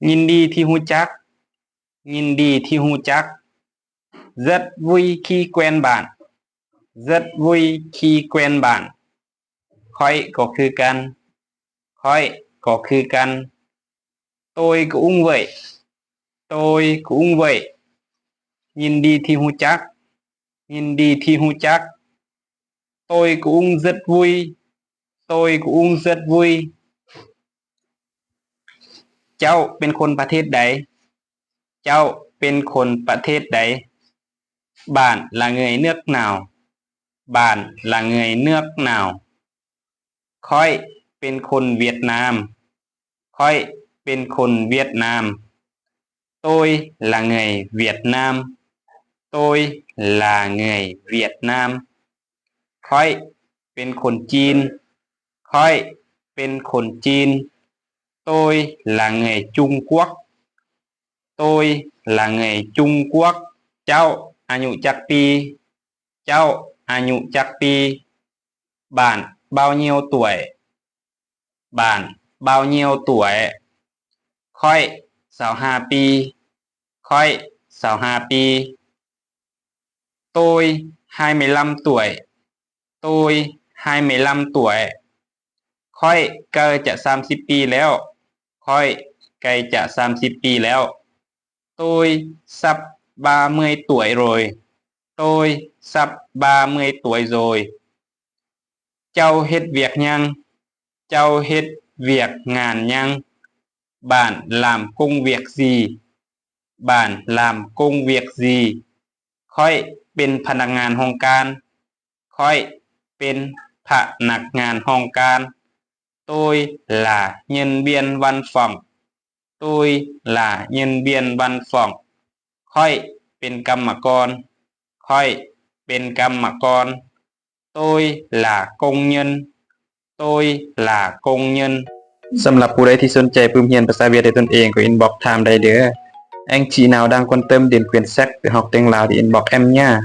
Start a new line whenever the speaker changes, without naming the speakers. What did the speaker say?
ยินดีที่ฮู้จักยินดีที่ฮู้จัก rất vui khi quen bạn rất vui khi quen bạn ค่อยก็คือกันค่อยก็คือกัน tôi cũng vậy tôi cũng vậy ยินดีที่ฮู้จักยินดีที่ฮู้จัก tôi cũng rất vui tôi cũng rất vui เจ้าเป็นคนประเทศใดเจ้าเป็นคนประเทศใด bạn là người nước nào bạn là người nước nào ค่อยเป็นคนเวียดนามค่อยเป็นคนเวียดนาม tôi là người Việt Nam tôi là người Việt Nam ค่อยเป็นคนจีนค่อยเป็นคนจีน tôi là người Trung Quốc tôi là người Trung Quốc เจ้าอายุจักปีเจ้าอายุจักปี bạn bao nhiêu tuổi bạn bao nhiêu tuổi ค่อย25ปีค่อย25ปี tôi 25 tuổi tôi 25 tuổi ค่อยใกล้จะ30ปีแล้วค่อยใกล้จะ30ปีแล้ว tôi sắp 30 tuổi rồi tôi sắp 30 tuổi rồi เจ้าเฮ็ดเวียกยังเจ้าเฮ็ดเวียกงานยัง bạn làm công việc gì bạn làm công việc gì ค่อยเป็นพนักงานโรงการค่อยเป็นพนักงานโรงการ tôi là nhân viên văn phòng tôi là nhân viên văn phòng ค่อยเป็นกรรมกรค่อยเป็นกรรมกร tôi là công nhân tôi là công nhân สำหรับผู้ใดที่สนใจปึ้มเรียนภาษาเวียดได้ตนเองก็อินบ็อกซ์ถามได้เด้อ Anh chị nào đang quan tâm đến quyển sách về học tiếng Lào thì inbox em nha